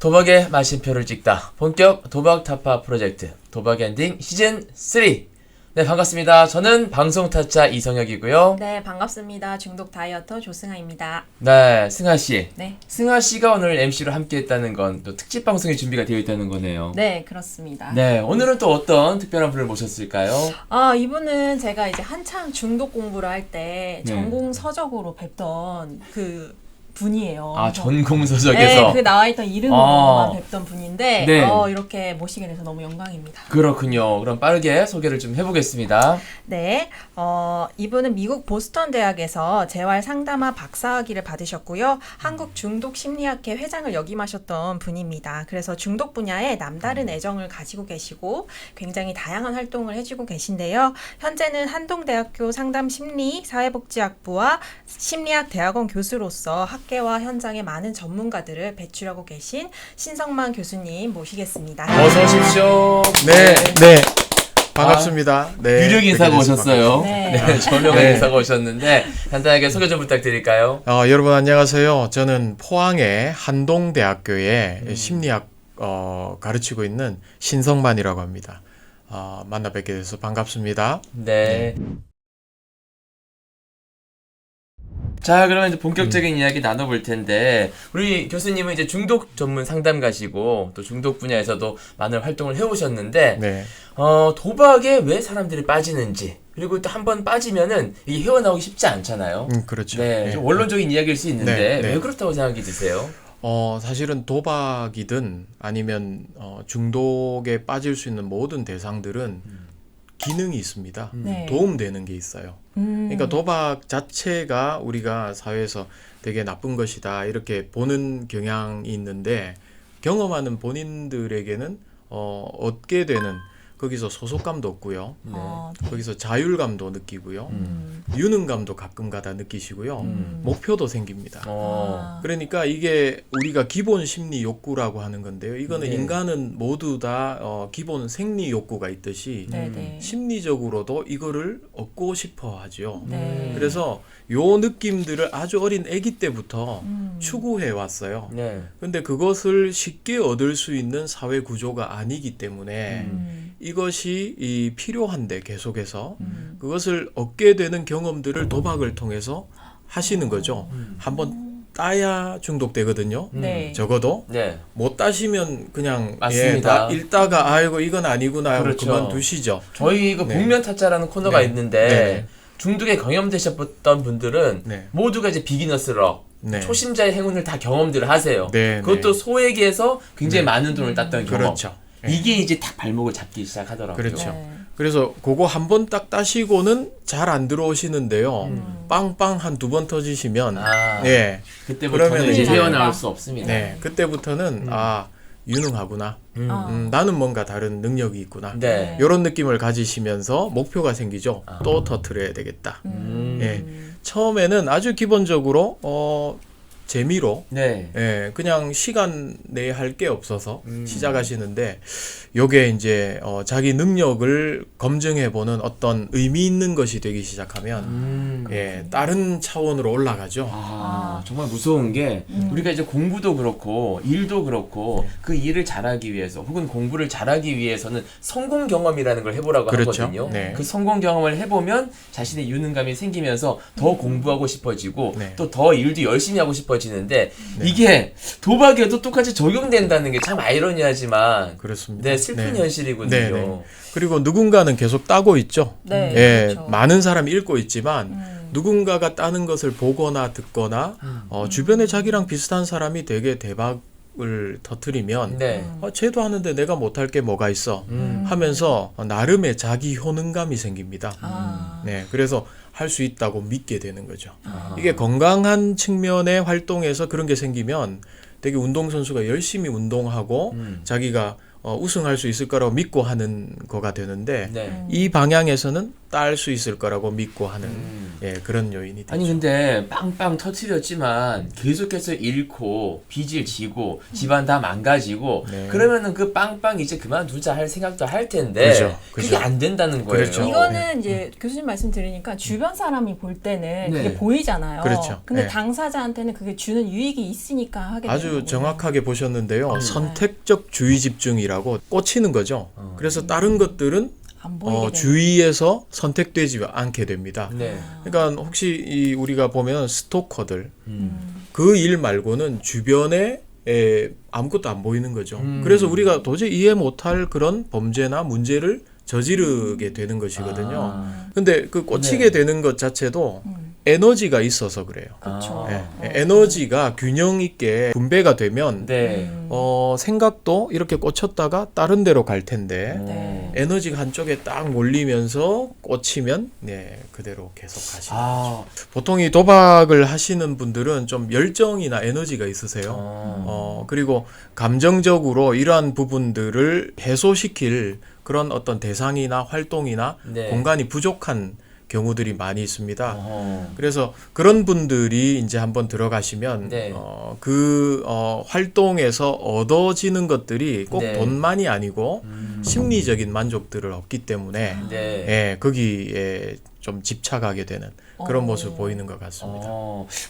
도박의 마침표를 찍다. 본격 도박 타파 프로젝트 도박 엔딩 시즌 3. 네, 반갑습니다. 저는 방송 타짜 이성혁이고요. 네, 반갑습니다. 중독 다이어터 조승아입니다. 네, 승아 씨. 네. 승아 씨가 오늘 MC로 함께했다는 건 또 특집 방송이 준비가 되어 있다는 거네요. 네, 그렇습니다. 네, 오늘은 또 어떤 특별한 분을 모셨을까요? 이분은 제가 이제 한참 중독 공부를 할 때 네. 전공 서적으로 뵙던 그 분이에요. 아, 그래서 전공 서적에서. 네, 그 나와있던 이름으로만 뵙던 분인데 네. 이렇게 모시게 돼서 너무 영광입니다. 그렇군요. 그럼 빠르게 소개를 좀 해보겠습니다. 네, 이분은 미국 보스턴 대학에서 재활 상담학 박사학위를 받으셨고요. 한국 중독 심리학회 회장을 역임하셨던 분입니다. 그래서 중독 분야에 남다른 애정을 가지고 계시고 굉장히 다양한 활동을 해주고 계신데요. 현재는 한동대학교 상담심리 사회복지학부와 심리학 대학원 교수로서 학계와 현장의 많은 전문가들을 배출하고 계신 신성만 교수님 모시겠습니다. 어서 오십시오. 네. 반갑습니다. 네. 유력 인사가 뵙게 돼서 오셨어요. 네. 네, 조명한 인사가 오셨는데 간단하게 소개 좀 부탁드릴까요? 여러분 안녕하세요. 저는 포항의 한동대학교에 심리학 가르치고 있는 신성만이라고 합니다. 만나 뵙게 돼서 반갑습니다. 네. 자, 그러면 이제 본격적인 이야기 나눠볼 텐데, 우리 교수님은 이제 중독 전문 상담가시고, 또 중독 분야에서도 많은 활동을 해오셨는데, 네. 도박에 왜 사람들이 빠지는지, 그리고 또 한 번 빠지면은 이게 헤어나오기 쉽지 않잖아요. 그렇죠. 네, 좀 원론적인 이야기일 수 있는데, 네, 네. 왜 그렇다고 생각이 드세요? 사실은 도박이든 아니면 중독에 빠질 수 있는 모든 대상들은 기능이 있습니다. 네. 도움되는 게 있어요. 그러니까 도박 자체가 우리가 사회에서 되게 나쁜 것이다 이렇게 보는 경향이 있는데 그경험하는 본인들에게는 얻게 되는 거기서 소속감도 없고요. 거기서 자율감도 느끼고요. 유능감도 가끔가다 느끼시고요. 목표도 생깁니다. 그러니까 이게 우리가 기본 심리 욕구라고 하는 건데요. 이거는 네. 인간은 모두 다 기본 생리 욕구가 있듯이 네네. 심리적으로도 이거를 얻고 싶어 하죠. 네. 그래서 요 느낌들을 아주 어린 아기 때부터 추구해 왔어요. 네. 근데 그것을 쉽게 얻을 수 있는 사회 구조가 아니기 때문에 이것이 필요한데 계속해서 그것을 얻게 되는 경험들을 도박을 통해서 하시는 거죠. 한번 따야 중독되거든요. 네. 적어도 네. 못 따시면 그냥 맞습니다. 읽다가 아이고 이건 아니구나 하고 그렇죠. 그만두시죠. 저희 그 네. 복면 타짜라는 코너가 네. 있는데, 네. 중독에 경험되셨던 분들은 네. 모두가 이제 비기너스럭, 네. 초심자의 행운을 다 경험들을 하세요. 네, 그것도 네. 소액에서 굉장히 네. 많은 돈을 땄던 경험. 그렇죠. 네. 이게 이제 딱 발목을 잡기 시작하더라고요. 그렇죠. 네. 그래서 그거 한 번 딱 따시고는 잘 안 들어오시는데요. 빵빵 한 두 번 터지시면 예. 그때부터는 그러면 이제 이제 헤어나올 수 없습니다. 네. 그때부터는 유능하구나. 음. 나는 뭔가 다른 능력이 있구나. 네. 이런 느낌을 가지시면서 목표가 생기죠. 또 터트려야 되겠다. 예. 처음에는 아주 기본적으로 재미로 네. 그냥 시간 내에 할 게 없어서 시작하시는데 요게 이제 자기 능력을 검증해 보는 어떤 의미 있는 것이 되기 시작하면 다른 차원으로 올라가죠. 정말 무서운 게 우리가 이제 공부도 그렇고 일도 그렇고 그 일을 잘하기 위해서 혹은 공부를 잘하기 위해서는 성공 경험이라는 걸 해보라고 그렇죠. 하거든요. 네. 그 성공 경험을 해보면 자신의 유능감이 생기면서 더 공부하고 싶어지고 네. 또 더 일도 열심히 하고 싶어지는데 이게 도박에도 똑같이 적용된다는 게 참 아이러니하지만 그렇습니다. 네, 슬픈 네. 현실이거든요. 네, 네. 그리고 누군가는 계속 따고 있죠. 네. 예, 그렇죠. 많은 사람이 읽고 있지만 누군가가 따는 것을 보거나 듣거나 주변에 자기랑 비슷한 사람이 되게 대박을 터뜨리면 네. 쟤도 하는데 내가 못할 게 뭐가 있어 하면서 나름의 자기 효능감이 생깁니다. 네, 그래서 할 수 있다고 믿게 되는 거죠. 이게 건강한 측면의 활동에서 그런 게 생기면 되게 운동선수가 열심히 운동하고 자기가 우승할 수 있을 거라고 믿고 하는 거가 되는데 네. 이 방향에서는 딸 수 있을 거라고 믿고 하는 예, 그런 요인이 되죠. 아니 근데 빵빵 터트렸지만 계속해서 잃고 빚을 지고 집안 다 망가지고 네. 그러면은 그 빵빵 이제 그만두자 할 생각도 할 텐데 그죠, 그게 그죠. 안 된다는 거예요. 그렇죠. 이거는 이제 교수님 말씀 들으니까 주변 사람이 볼 때는 네. 그게 보이잖아요. 그렇죠. 근데 네. 당사자한테는 그게 주는 유익이 있으니까 하게 되는 아주 거군요. 정확하게 보셨는데요. 선택적 주의 집중이라고 꽂히는 거죠. 그래서 다른 것들은 안 보이게 되는 주위에서 선택되지 않게 됩니다. 네. 그러니까 혹시 우리가 보면 스토커들 그 일 말고는 주변에 아무것도 안 보이는 거죠. 그래서 우리가 도저히 이해 못할 그런 범죄나 문제를 저지르게 되는 것이거든요. 근데 그 꽂히게 네. 되는 것 자체도 에너지가 있어서 그래요. 그렇죠. 에너지가 균형 있게 분배가 되면 네. 생각도 이렇게 꽂혔다가 다른 데로 갈 텐데 네. 에너지가 한쪽에 딱 몰리면서 꽂히면 네 그대로 계속 가시는 거죠. 보통 이 도박을 하시는 분들은 좀 열정이나 에너지가 있으세요. 그리고 감정적으로 이러한 부분들을 해소시킬 그런 어떤 대상이나 활동이나 네. 공간이 부족한 경우들이 많이 있습니다. 어허. 그래서 그런 분들이 이제 한번 들어가시면 네. 활동에서 얻어지는 것들이 꼭 네. 돈만이 아니고 심리적인 만족들을 얻기 때문에 네. 예, 거기에 좀 집착하게 되는 그런 모습을 보이는 것 같습니다.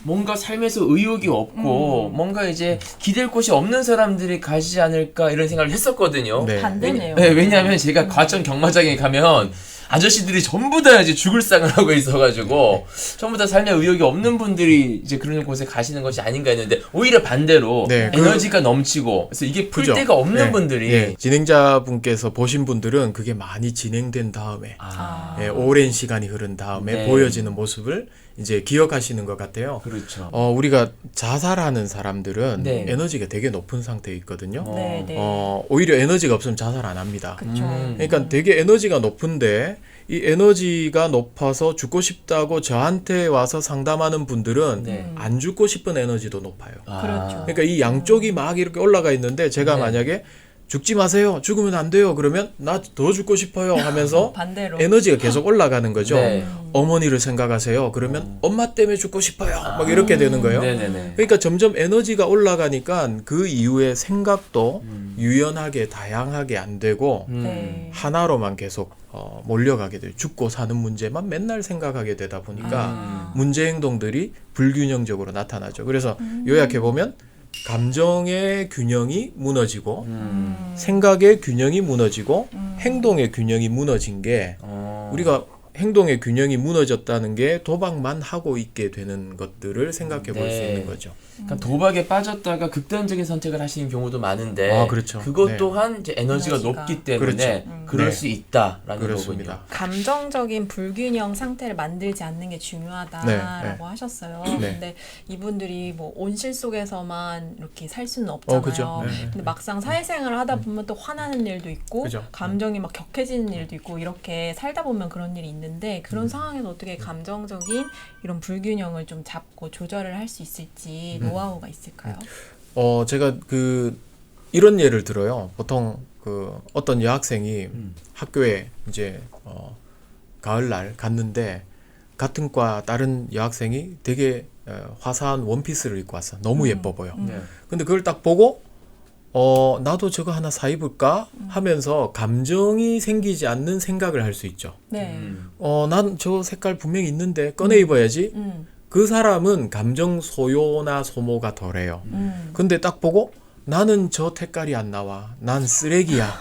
뭔가 삶에서 의욕이 없고 뭔가 이제 기댈 곳이 없는 사람들이 가지 않을까 이런 생각을 했었거든요. 네. 반대네요. 네, 왜냐하면 제가 과천 경마장에 가면 아저씨들이 전부 다 이제 죽을 상을 하고 있어가지고 전부 다 삶에 의욕이 없는 분들이 이제 그런 곳에 가시는 것이 아닌가 했는데 오히려 반대로 네, 에너지가 넘치고 그래서 이게 풀 그죠? 데가 없는 네, 분들이 네. 진행자분께서 보신 분들은 그게 많이 진행된 다음에 오랜 시간이 흐른 다음에 네. 보여지는 모습을 이제 기억하시는 것 같아요. 그렇죠. 우리가 자살하는 사람들은 네. 에너지가 되게 높은 상태에 있거든요. 네, 네. 오히려 에너지가 없으면 자살 안 합니다. 그렇죠. 그러니까 되게 에너지가 높은데 이 에너지가 높아서 죽고 싶다고 저한테 와서 상담하는 분들은 네. 안 죽고 싶은 에너지도 높아요. 그렇죠. 그러니까 이 양쪽이 막 이렇게 올라가 있는데 제가 네. 만약에 죽지 마세요. 죽으면 안 돼요. 그러면 나 더 죽고 싶어요 하면서 반대로. 에너지가 계속 올라가는 거죠. 네. 어머니를 생각하세요. 그러면 엄마 때문에 죽고 싶어요. 막 이렇게 되는 거예요. 네네네. 그러니까 점점 에너지가 올라가니까 그 이후에 생각도 유연하게 다양하게 안 되고 네. 하나로만 계속 몰려가게 돼요. 죽고 사는 문제만 맨날 생각하게 되다 보니까 문제 행동들이 불균형적으로 나타나죠. 그래서 요약해 보면 감정의 균형이 무너지고 생각의 균형이 무너지고 행동의 균형이 무너진 게 우리가 행동의 균형이 무너졌다는 게 도박만 하고 있게 되는 것들을 생각해 볼 수 네. 있는 거죠. 그러니까 도박에 빠졌다가 극단적인 선택을 하시는 경우도 많은데 그렇죠. 그것 네. 또한 이제 에너지가 높기 때문에 그렇죠. 그럴 네. 수 있다라는 그렇습니다. 거군요. 감정적인 불균형 상태를 만들지 않는 게 중요하다라고 네, 네. 하셨어요. 네. 근데 이분들이 뭐 온실 속에서만 이렇게 살 수는 없잖아요. 그죠. 네, 네. 근데 막상 사회생활을 하다 보면 또 화나는 일도 있고 그죠. 감정이 막 격해지는 일도 있고 이렇게 살다 보면 그런 일이 있는데 그런 상황에서 어떻게 감정적인 이런 불균형을 좀 잡고 조절을 할 수 있을지 노하우가 있을까요? 제가 이런 예를 들어요. 보통 어떤 여학생이 학교에 이제 가을날 갔는데 같은 과 다른 여학생이 되게 화사한 원피스를 입고 왔어. 너무 예뻐 보여. 네. 근데 그걸 딱 보고 나도 저거 하나 사 입을까 하면서 감정이 생기지 않는 생각을 할 수 있죠. 네. 난 저 색깔 분명히 있는데 꺼내 입어야지. 그 사람은 감정 소요나 소모가 덜해요. 근데 딱 보고 나는 저 색깔이 안 나와. 난 쓰레기야.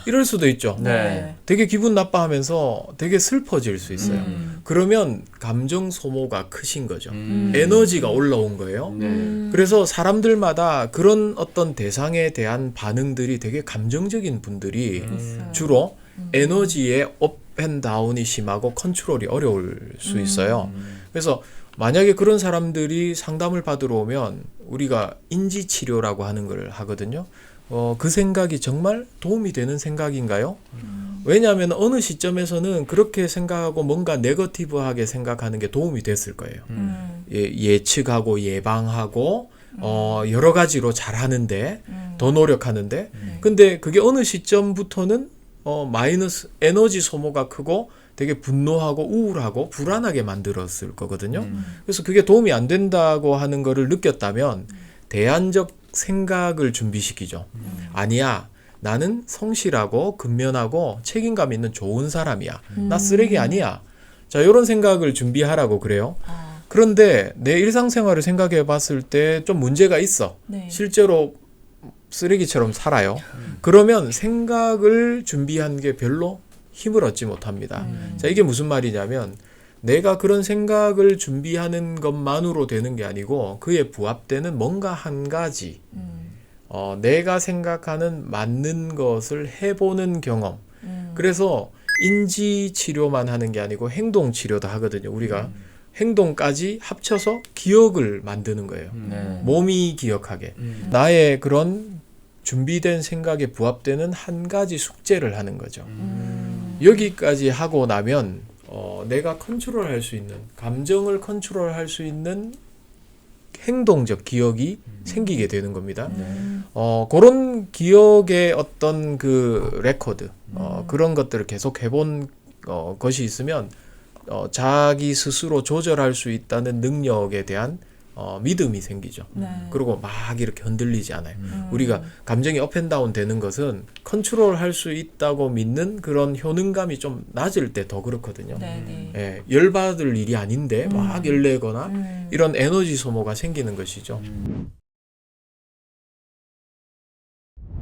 이럴 수도 있죠. 네. 되게 기분 나빠하면서 되게 슬퍼질 수 있어요. 그러면 감정 소모가 크신 거죠. 에너지가 올라온 거예요. 네. 그래서 사람들마다 그런 어떤 대상에 대한 반응들이 되게 감정적인 분들이 주로 에너지의 업앤다운이 심하고 컨트롤이 어려울 수 있어요. 그래서 만약에 그런 사람들이 상담을 받으러 오면 우리가 인지치료라고 하는 걸 하거든요. 그 생각이 정말 도움이 되는 생각인가요? 왜냐하면 어느 시점에서는 그렇게 생각하고 뭔가 네거티브하게 생각하는 게 도움이 됐을 거예요. 예측하고 예방하고 여러 가지로 잘하는데 더 노력하는데 근데 그게 어느 시점부터는 마이너스 에너지 소모가 크고 되게 분노하고 우울하고 불안하게 만들었을 거거든요. 그래서 그게 도움이 안 된다고 하는 거를 느꼈다면 대안적 생각을 준비시키죠. 아니야. 나는 성실하고 근면하고 책임감 있는 좋은 사람이야. 나 쓰레기 아니야. 자, 이런 생각을 준비하라고 그래요. 그런데 내 일상생활을 생각해 봤을 때 좀 문제가 있어. 네. 실제로 쓰레기처럼 살아요. 그러면 생각을 준비한 게 별로 힘을 얻지 못합니다. 자, 이게 무슨 말이냐면 내가 그런 생각을 준비하는 것만으로 되는 게 아니고 그에 부합되는 뭔가 한 가지 내가 생각하는 맞는 것을 해보는 경험. 그래서 인지 치료만 하는 게 아니고 행동 치료도 하거든요. 우리가 행동까지 합쳐서 기억을 만드는 거예요. 몸이 기억하게. 나의 그런 준비된 생각에 부합되는 한 가지 숙제를 하는 거죠. 여기까지 하고 나면 내가 컨트롤할 수 있는, 감정을 컨트롤할 수 있는 행동적 기억이 생기게 되는 겁니다. 그런 기억의 어떤 그 레코드, 그런 것들을 계속 해본 것이 있으면 자기 스스로 조절할 수 있다는 능력에 대한 믿음이 생기죠. 네. 그리고 막 이렇게 흔들리지 않아요. 우리가 감정이 업앤다운 되는 것은 컨트롤할 수 있다고 믿는 그런 효능감이 좀 낮을 때 더 그렇거든요. 네, 네. 예, 열받을 일이 아닌데 막 열내거나 이런 에너지 소모가 생기는 것이죠.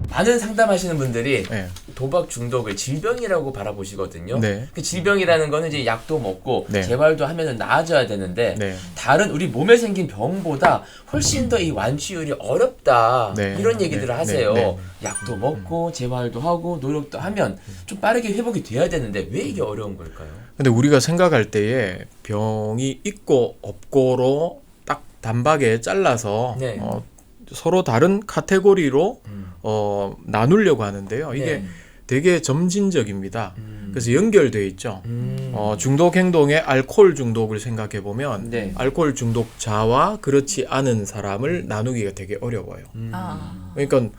많은 상담하시는 분들이 네. 도박 중독을 질병이라고 바라보시거든요. 네. 그 질병이라는 거는 이제 약도 먹고 네. 재활도 하면은 나아져야 되는데 네. 다른 우리 몸에 생긴 병보다 훨씬 더 이 완치율이 어렵다. 네. 이런 얘기들을 네. 하세요. 네. 약도 먹고 재활도 하고 노력도 하면 좀 빠르게 회복이 돼야 되는데 왜 이게 어려운 걸까요? 근데 우리가 생각할 때에 병이 있고 없고로 딱 단박에 잘라서 네. 서로 다른 카테고리로 나누려고 하는데요. 이게 네. 되게 점진적입니다. 그래서 연결돼 있죠. 중독 행동의 알코올 중독을 생각해 보면 네. 알코올 중독자와 그렇지 않은 사람을 나누기가 되게 어려워요. 그러니까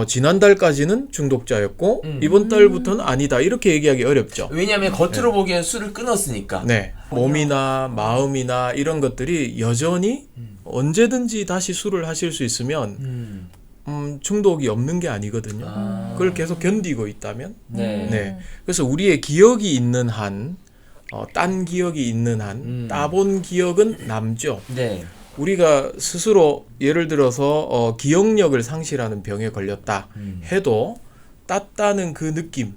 지난달까지는 중독자였고 이번 달부터는 아니다 이렇게 얘기하기 어렵죠. 왜냐하면 겉으로 보기엔 술을 끊었으니까. 네, 몸이나 마음이나 이런 것들이 여전히 언제든지 다시 술을 하실 수 있으면 중독이 없는 게 아니거든요. 그걸 계속 견디고 있다면, 네. 네. 그래서 우리의 기억이 있는 한, 딴 기억이 있는 한, 따본 기억은 남죠. 네. 우리가 스스로 예를 들어서 기억력을 상실하는 병에 걸렸다 해도 땄다는 그 느낌,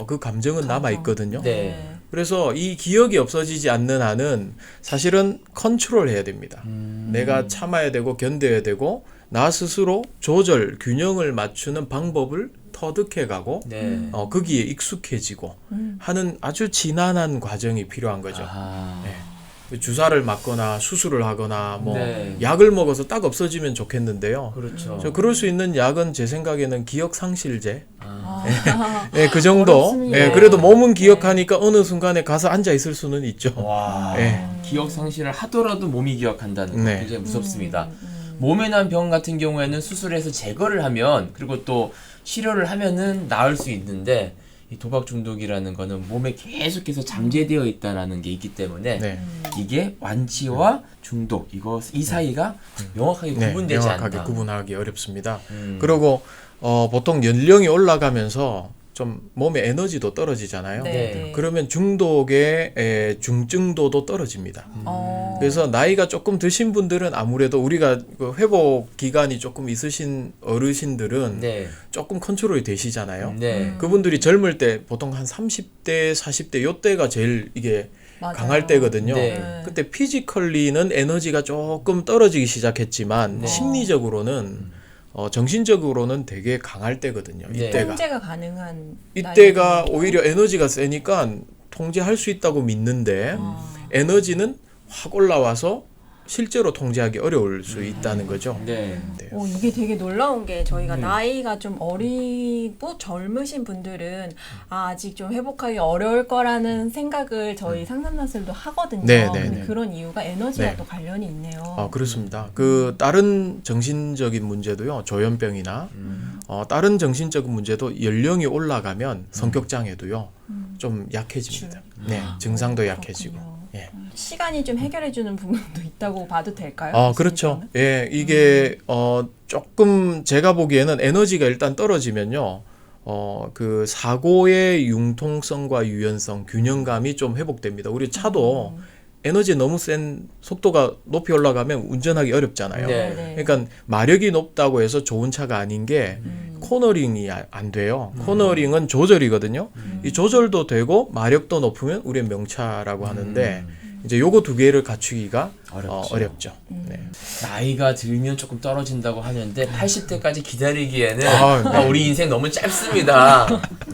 그 감정은 남아 있거든요. 네. 그래서 이 기억이 없어지지 않는 한은 사실은 컨트롤해야 됩니다. 내가 참아야 되고 견뎌야 되고 나 스스로 조절, 균형을 맞추는 방법을 터득해가고 네. 거기에 익숙해지고 하는 아주 지난한 과정이 필요한 거죠. 아. 네. 주사를 맞거나 수술을 하거나 뭐 네. 약을 먹어서 딱 없어지면 좋겠는데요. 그렇죠. 그럴 수 있는 약은 제 생각에는 기억 상실제. 아. 네, 그 정도. 어렵습니다. 네, 그래도 몸은 기억하니까 어느 순간에 가서 앉아 있을 수는 있죠. 와. 네. 기억 상실을 하더라도 몸이 기억한다는 거 네. 굉장히 무섭습니다. 몸에 난 병 같은 경우에는 수술해서 제거를 하면 그리고 또 치료를 하면은 나을 수 있는데 이 도박 중독이라는 거는 몸에 계속해서 잠재되어 있다라는 게 있기 때문에 네. 이게 완치와 중독 이 사이가 명확하게 네, 구분되지 명확하게 않다. 구분하기 어렵습니다. 그리고 보통 연령이 올라가면서 좀 몸의 에너지도 떨어지잖아요. 네. 네. 네. 그러면 중독의 중증도도 떨어집니다. 그래서 나이가 조금 드신 분들은 아무래도 우리가 그 회복 기간이 조금 있으신 어르신들은 네. 조금 컨트롤이 되시잖아요. 네. 그분들이 젊을 때 보통 한 30대, 40대 요때가 제일 이게 맞아요. 강할 때거든요. 네. 그때 피지컬리는 에너지가 조금 떨어지기 시작했지만 네. 심리적으로는 정신적으로는 되게 강할 때거든요. 네. 이때가. 통제가 가능한 이때가 오히려 에너지가 세니까 통제할 수 있다고 믿는데 에너지는 확 올라와서 실제로 통제하기 어려울 수 있다는 거죠. 네. 네. 이게 되게 놀라운 게 저희가 나이가 좀 어리고 젊으신 분들은 아직 좀 회복하기 어려울 거라는 생각을 저희 상담사들도 하거든요. 네, 네, 근데 네. 그런 이유가 에너지와 네. 또 관련이 있네요. 그렇습니다. 그 다른 정신적인 문제도요. 조현병이나 다른 정신적인 문제도 연령이 올라가면 성격 장애도요. 좀 약해집니다. 네, 증상도 약해지고. 그렇군요. 예. 시간이 좀 해결해주는 부분도 있다고 봐도 될까요? 그렇죠. 교수님께서는? 예, 이게 조금 제가 보기에는 에너지가 일단 떨어지면요. 그 사고의 융통성과 유연성, 균형감이 좀 회복됩니다. 우리 차도 에너지 너무 센 속도가 높이 올라가면 운전하기 어렵잖아요. 네. 그러니까 마력이 높다고 해서 좋은 차가 아닌 게 코너링이 안 돼요. 코너링은 조절이거든요. 이 조절도 되고 마력도 높으면 우리는 명차라고 하는데 이제 요거 두 개를 갖추기가 어렵죠. 네. 나이가 들면 조금 떨어진다고 하는데 80대까지 기다리기에는 네. 우리 인생 너무 짧습니다.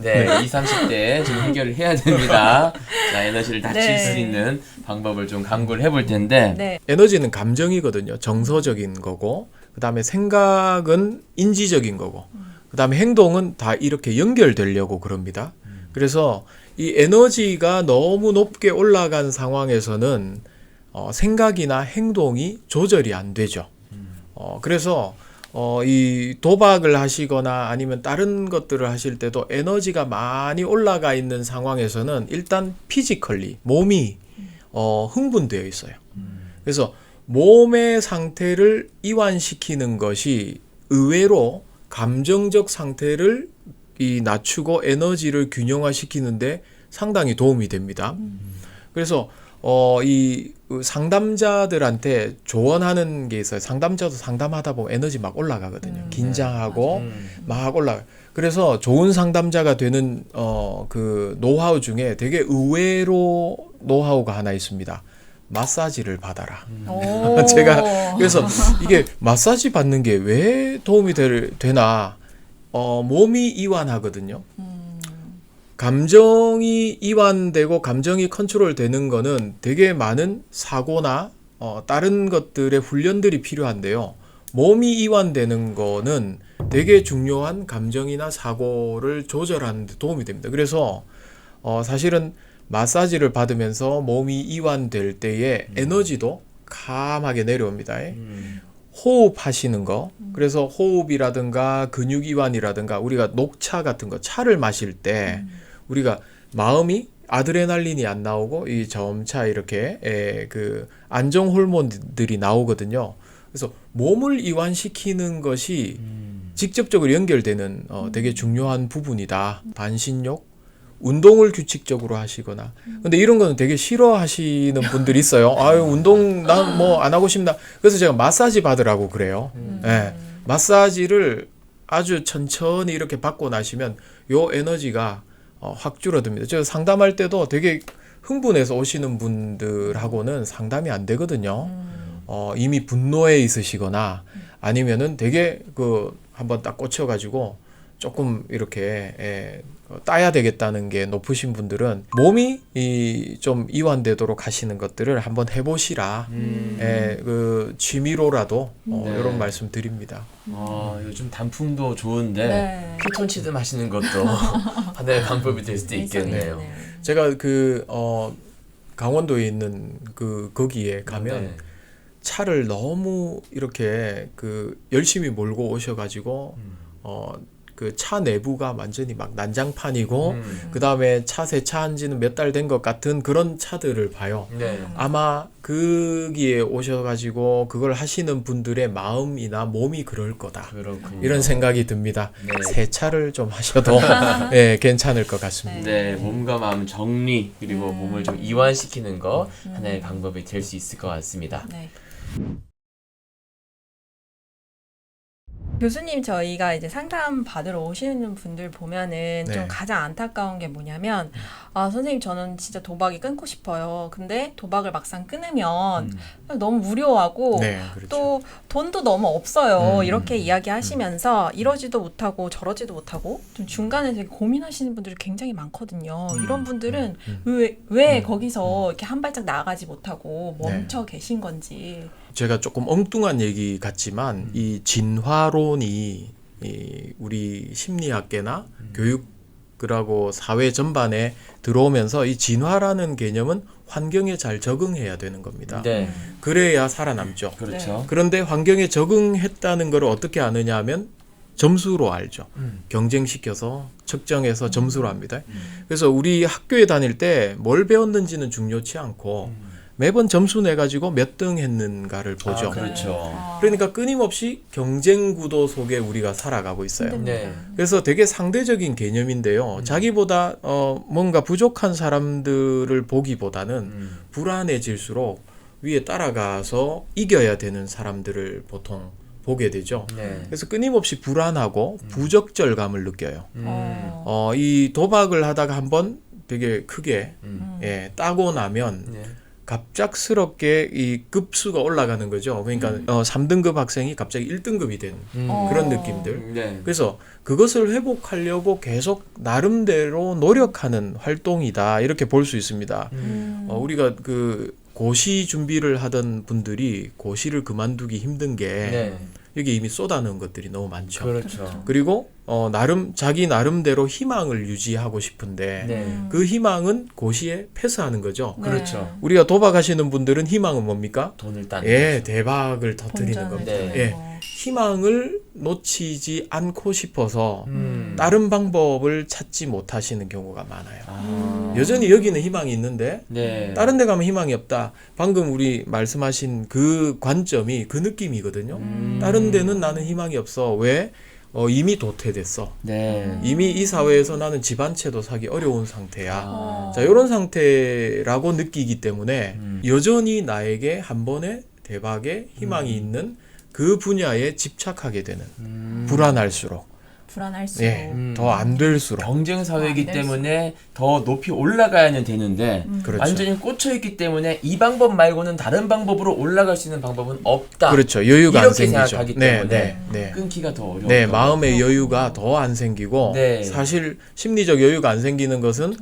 네, 20, 30대 좀 해결을 해야 됩니다. 자, 에너지를 낮출 네. 수 있는 방법을 좀 강구를 해볼 텐데 네. 에너지는 감정이거든요. 정서적인 거고, 그 다음에 생각은 인지적인 거고, 그 다음에 행동은 다 이렇게 연결되려고 그럽니다. 그래서 이 에너지가 너무 높게 올라간 상황에서는 생각이나 행동이 조절이 안 되죠. 그래서 이 도박을 하시거나 아니면 다른 것들을 하실 때도 에너지가 많이 올라가 있는 상황에서는 일단 피지컬리 몸이 흥분되어 있어요. 그래서 몸의 상태를 이완시키는 것이 의외로 감정적 상태를 낮추고 에너지를 균형화시키는데 상당히 도움이 됩니다. 그래서 이 상담자들한테 조언하는 게 있어요. 상담자도 상담하다 보면 에너지 막 올라가거든요. 긴장하고 막 올라가. 그래서 좋은 상담자가 되는 그 노하우 중에 되게 의외로 노하우가 하나 있습니다. 마사지를 받아라. 오. 제가 그래서 이게 마사지 받는 게 왜 도움이 되나? 몸이 이완하거든요. 감정이 이완되고 감정이 컨트롤되는 거는 되게 많은 사고나 다른 것들의 훈련들이 필요한데요. 몸이 이완되는 거는 되게 중요한 감정이나 사고를 조절하는 데 도움이 됩니다. 그래서 사실은 마사지를 받으면서 몸이 이완될 때의 에너지도 감하게 내려옵니다. 호흡하시는 거. 그래서 호흡이라든가 근육 이완이라든가 우리가 녹차 같은 거, 차를 마실 때 우리가 마음이 아드레날린이 안 나오고 이 점차 이렇게 그 안정 호르몬들이 나오거든요. 그래서 몸을 이완시키는 것이 직접적으로 연결되는 되게 중요한 부분이다. 반신욕, 운동을 규칙적으로 하시거나. 근데 이런 거는 되게 싫어하시는 분들이 있어요. 아유, 운동 난 뭐 안 하고 싶나. 그래서 제가 마사지 받으라고 그래요. 예. 마사지를 아주 천천히 이렇게 받고 나시면 요 에너지가 확 줄어듭니다. 제가 상담할 때도 되게 흥분해서 오시는 분들하고는 상담이 안 되거든요. 이미 분노에 있으시거나 아니면은 되게 한번 딱 꽂혀가지고 조금 이렇게 따야 되겠다는 게 높으신 분들은 몸이 좀 이완되도록 하시는 것들을 한번 해보시라. 그 취미로라도 이런 말씀 드립니다. 요즘 단풍도 좋은데 네. 피톤치드 마시는 것도 하나의 방법이 될 수도 있겠네요. 제가 강원도에 있는 거기에 가면 네. 차를 너무 이렇게 열심히 몰고 오셔가지고 그 차 내부가 완전히 막 난장판이고 그 다음에 차 세차한 지는 몇 달 된 것 같은 그런 차들을 봐요. 네. 아마 거기에 오셔가지고 그걸 하시는 분들의 마음이나 몸이 그럴 거다. 그렇군요. 이런 생각이 듭니다. 네. 세차를 좀 하셔도 괜찮을 것 같습니다. 네, 몸과 마음 정리 그리고 몸을 좀 이완시키는 거 하나의 방법이 될 수 있을 것 같습니다. 네. 교수님, 저희가 이제 상담 받으러 오시는 분들 보면은 네. 좀 가장 안타까운 게 뭐냐면, 선생님, 저는 진짜 도박이 끊고 싶어요. 근데 도박을 막상 끊으면 너무 무료하고 네, 그렇죠. 또 돈도 너무 없어요. 이렇게 이야기하시면서 이러지도 못하고 저러지도 못하고 좀 중간에 되게 고민하시는 분들이 굉장히 많거든요. 이런 분들은 왜 거기서 이렇게 한 발짝 나아가지 못하고 멈춰 계신 건지. 제가 조금 엉뚱한 얘기 같지만 이 진화론이 우리 심리학계나 교육하고 사회 전반에 들어오면서 이 진화라는 개념은 환경에 잘 적응해야 되는 겁니다. 네, 그래야 살아남죠. 그렇죠. 그런데 환경에 적응했다는 걸 어떻게 아느냐 하면 점수로 알죠. 경쟁시켜서 측정해서 점수로 합니다. 그래서 우리 학교에 다닐 때 뭘 배웠는지는 중요치 않고 매번 점수 내 가지고 몇 등 했는가를 보죠. 아, 그렇죠. 그러니까 끊임없이 경쟁 구도 속에 우리가 살아가고 있어요. 네. 그래서 되게 상대적인 개념인데요. 자기보다 뭔가 부족한 사람들을 보기보다는 불안해질수록 위에 따라가서 이겨야 되는 사람들을 보통 보게 되죠. 네. 그래서 끊임없이 불안하고 부적절감을 느껴요. 음. 이 도박을 하다가 한번 되게 크게 예, 따고 나면 네. 갑작스럽게 이 급수가 올라가는 거죠. 그러니까 3등급 학생이 갑자기 1등급이 되는 그런 느낌들. 네. 그래서 그것을 회복하려고 계속 나름대로 노력하는 활동이다 이렇게 볼 수 있습니다. 우리가 그 고시 준비를 하던 분들이 고시를 그만두기 힘든 게 네. 여기 이미 쏟아놓은 것들이 너무 많죠. 그렇죠. 그리고 자기 나름대로 희망을 유지하고 싶은데 네. 그 희망은 고시에 패스하는 거죠. 그렇죠. 우리가 도박하시는 분들은 희망은 뭡니까? 돈을 따는 예, 거죠. 대박을 터뜨리는 본전을 겁니다. 네. 예, 희망을 놓치지 않고 싶어서 음. 다른 방법을 찾지 못하시는 경우가 많아요. 아. 여전히 여기는 희망이 있는데 네. 다른 데 가면 희망이 없다. 방금 우리 말씀하신 그 관점이 그 느낌이거든요. 다른 데는 나는 희망이 없어. 왜? 이미 도태됐어. 네. 이미 이 사회에서 나는 집 한 채도 사기 어려운 상태야. 아. 자, 이런 상태라고 느끼기 때문에 음. 여전히 나에게 한 번의 대박의 희망이 있는 그 분야에 집착하게 되는 불안할수록 불안할수록. 예, 더 안 될수록 경쟁 사회이기 안 때문에 더 높이 올라가야는 되는데 그렇죠. 완전히 꽂혀 있기 때문에 이 방법 말고는 다른 방법으로 올라갈 수 있는 방법은 없다. 그렇죠. 여유가 안 이렇게 생기죠. 생각하기 네, 때문에 네, 네. 끊기가 더 어려워. 네, 마음의 여유가 더 안 생기고 네. 사실 심리적 여유가 안 생기는 것은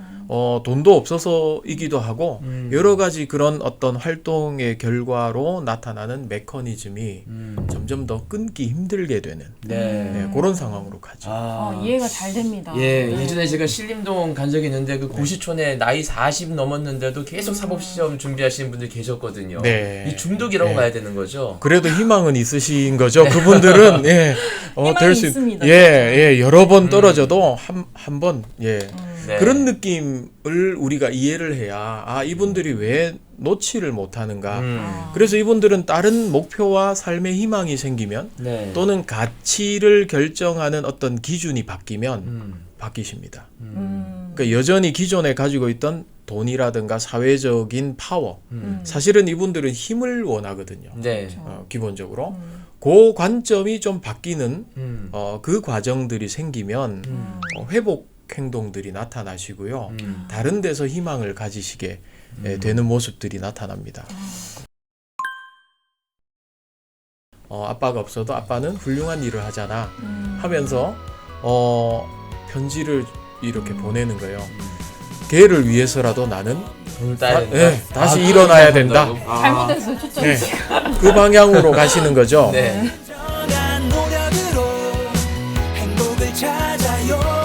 돈도 없어서이기도 하고 여러 가지 그런 어떤 활동의 결과로 나타나는 메커니즘이 점점 더 끊기 힘들게 되는 네. 그런 상황으로 가죠. 아. 이해가 잘 됩니다. 예, 네. 예전에 제가 신림동 간 적이 있는데 그 고시촌에 나이 40 넘었는데도 계속 사법시험 준비하시는 분들 계셨거든요. 네. 이 중독이라고 네. 봐야 되는 거죠. 그래도 희망은 있으신 거죠. 그분들은 예, 희망이 될 수 있습니다. 예, 여러 번 떨어져도 한 번 예. 네. 그런 느낌을 우리가 이해를 해야 이분들이 왜 놓지를 못하는가. 그래서 이분들은 다른 목표와 삶의 희망이 생기면 네. 또는 가치를 결정하는 어떤 기준이 바뀌면 바뀌십니다. 그러니까 여전히 기존에 가지고 있던 돈이라든가 사회적인 파워, 사실은 이분들은 힘을 원하거든요. 네. 기본적으로 그 관점이 좀 바뀌는 음. 그 과정들이 생기면 회복 행동들이 나타나시고요. 다른 데서 희망을 가지시게 되는 모습들이 나타납니다. 아빠가 없어도 아빠는 훌륭한 일을 하잖아 하면서 편지를 이렇게 보내는 거예요. 걔를 위해서라도 나는 돈을 따야 된다. 다시 일어나야 된다. 잘못했어요, 초점이. 네, 그 방향으로 가시는 거죠. 네. 정한 노력으로 행복을 찾아요.